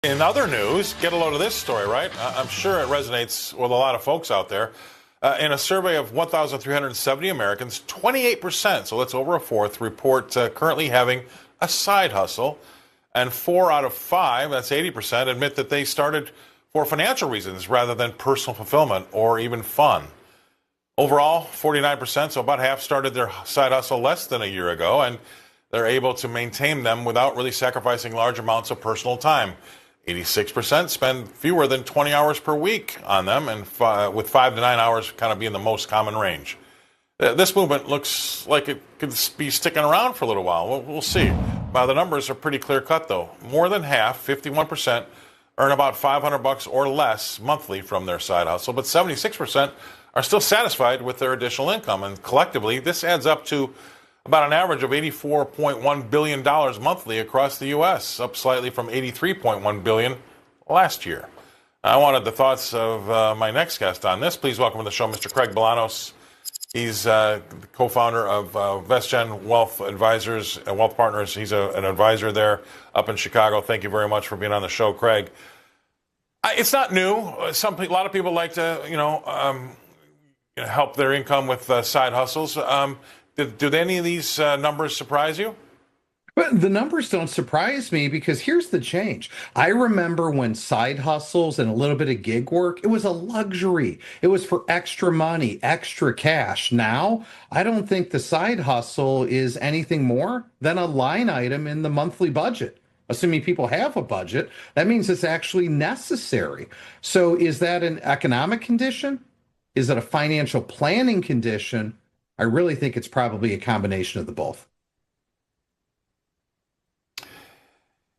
In other news, get a load of this story, right? I'm sure it resonates with a lot of folks out there. In a survey of 1,370 Americans, 28%, so that's over a fourth, report currently having a side hustle. And 4 out of 5, that's 80%, admit that they started for financial reasons rather than personal fulfillment or even fun. Overall, 49%, so about half, started their side hustle less than a year ago, and they're able to maintain them without really sacrificing large amounts of personal time. 86% spend fewer than 20 hours per week on them, and with 5 to 9 hours kind of being the most common range. This movement looks like it could be sticking around for a little while. We'll see. The numbers are pretty clear cut, though. More than half, 51%, earn about $500 or less monthly from their side hustle, but 76% are still satisfied with their additional income. And collectively, this adds up to about an average of $84.1 billion monthly across the U.S., up slightly from $83.1 billion last year. I wanted the thoughts of my next guest on this. Please welcome to the show Mr. Craig Bolanos. He's the co-founder of VestGen Wealth Advisors and Wealth Partners. He's an advisor there up in Chicago. Thank you very much for being on the show, Craig. It's not new. A lot of people like to, help their income with side hustles. Do any of these numbers surprise you? But the numbers don't surprise me because here's the change. I remember when side hustles and a little bit of gig work, it was a luxury. It was for extra money, extra cash. Now, I don't think the side hustle is anything more than a line item in the monthly budget. Assuming people have a budget, that means it's actually necessary. So is that an economic condition? Is it a financial planning condition? I really think it's probably a combination of the both.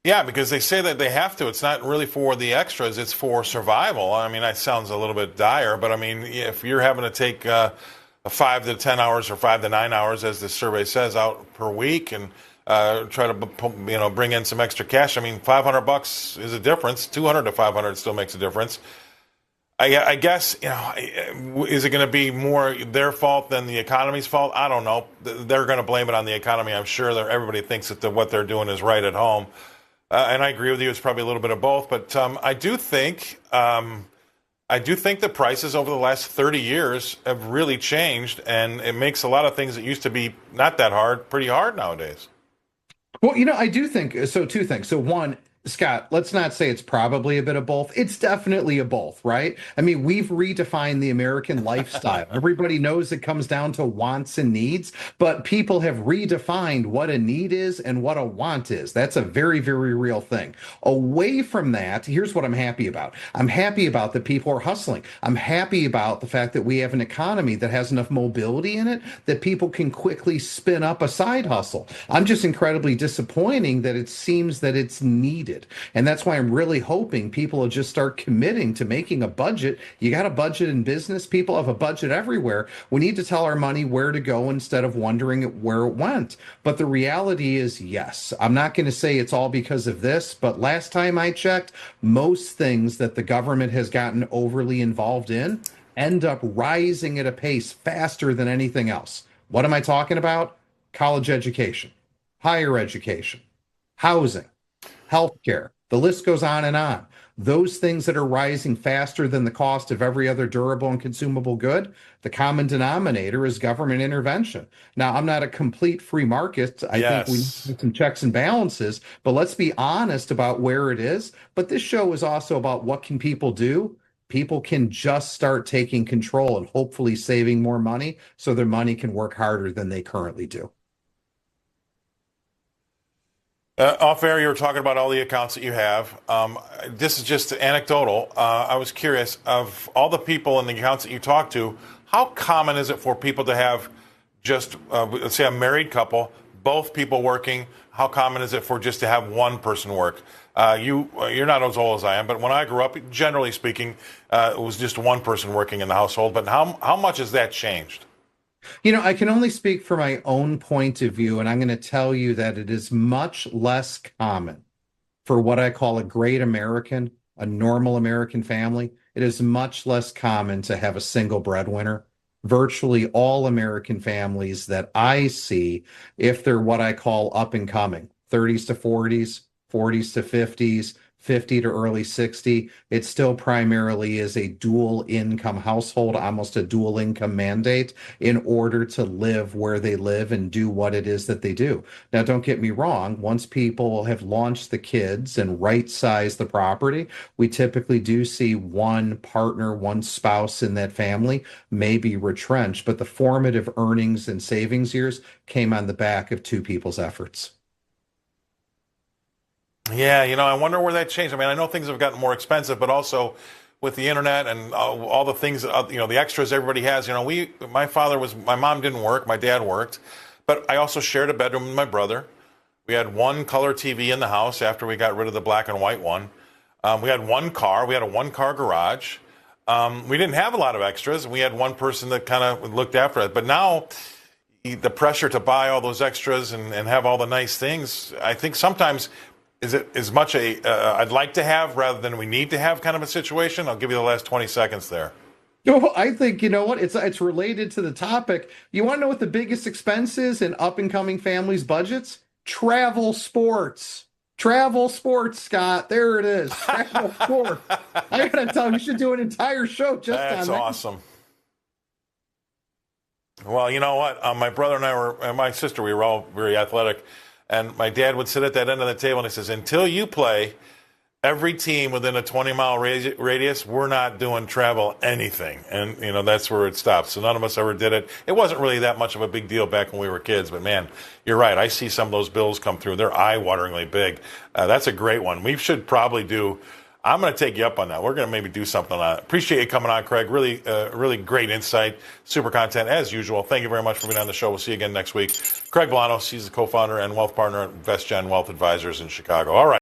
Yeah, because they say that they have to. It's not really for the extras. It's for survival. I mean, that sounds a little bit dire, but I mean, if you're having to take 5 to 10 hours or 5 to 9 hours, as the survey says, out per week and try to bring in some extra cash. I mean, $500 is a difference. 200 to 500 still makes a difference. I guess, is it going to be more their fault than the economy's fault? I don't know. They're going to blame it on the economy. I'm sure everybody thinks that what they're doing is right at home. And I agree with you. It's probably a little bit of both. But I do think the prices over the last 30 years have really changed. And it makes a lot of things that used to be not that hard, pretty hard nowadays. Well, I do think so. Two things. So one, Scott, let's not say it's probably a bit of both. It's definitely a both, right? I mean, we've redefined the American lifestyle. Everybody knows it comes down to wants and needs, but people have redefined what a need is and what a want is. That's a very, very real thing. Away from that, here's what I'm happy about. I'm happy about that people are hustling. I'm happy about the fact that we have an economy that has enough mobility in it that people can quickly spin up a side hustle. I'm just incredibly disappointing that it seems that it's needed. And that's why I'm really hoping people will just start committing to making a budget. You got a budget in business. People have a budget everywhere. We need to tell our money where to go instead of wondering where it went. But the reality is, yes, I'm not going to say it's all because of this, but last time I checked, most things that the government has gotten overly involved in end up rising at a pace faster than anything else. What am I talking about? College education, higher education, housing, healthcare. The list goes on and on. Those things that are rising faster than the cost of every other durable and consumable good, the common denominator is government intervention. Now, I'm not a complete free market. I think we need some checks and balances, but let's be honest about where it is. But this show is also about what can people do. People can just start taking control and hopefully saving more money so their money can work harder than they currently do. Off air, you were talking about all the accounts that you have. This is just anecdotal. I was curious, of all the people in the accounts that you talk to, how common is it for people to have just, let's say, a married couple, both people working? How common is it for just to have one person work? You're not as old as I am, but when I grew up, generally speaking, it was just one person working in the household. But how much has that changed? I can only speak for my own point of view, and I'm going to tell you that it is much less common for what I call a great American, a normal American family. It is much less common to have a single breadwinner. Virtually all American families that I see, if they're what I call up and coming, 30s to 40s, 40s to 50s, 50 to early 60, it still primarily is a dual income household, almost a dual income mandate in order to live where they live and do what it is that they do. Now, don't get me wrong, once people have launched the kids and right size the property, we typically do see one partner, one spouse in that family may be retrenched, but the formative earnings and savings years came on the back of two people's efforts. Yeah, I wonder where that changed. I mean, I know things have gotten more expensive, but also with the internet and all the things, the extras everybody has. My mom didn't work, my dad worked, but I also shared a bedroom with my brother. We had one color TV in the house after we got rid of the black and white one. We had one car. We had a one-car garage. We didn't have a lot of extras. We had one person that kind of looked after it. But now the pressure to buy all those extras and have all the nice things, I think sometimes is it as much I'd like to have rather than we need to have kind of a situation? I'll give you the last 20 seconds there. I think, you know what? It's related to the topic. You want to know what the biggest expense is in up and coming families' budgets? Travel sports. Travel sports, Scott. There it is. Travel sports. I gotta tell you, we should do an entire show just on that. That's awesome. Well, you know what? My brother and my sister, we were all very athletic. And my dad would sit at that end of the table and he says, until you play every team within a 20-mile radius, we're not doing travel anything. And, that's where it stops. So none of us ever did it. It wasn't really that much of a big deal back when we were kids. But, man, you're right. I see some of those bills come through. They're eye-wateringly big. That's a great one. We should probably I'm going to take you up on that. We're going to maybe do something on it. Appreciate you coming on, Craig. Really, really great insight. Super content, as usual. Thank you very much for being on the show. We'll see you again next week. Craig Bolanos, he's the co-founder and wealth partner at VestGen Wealth Advisors in Chicago. All right.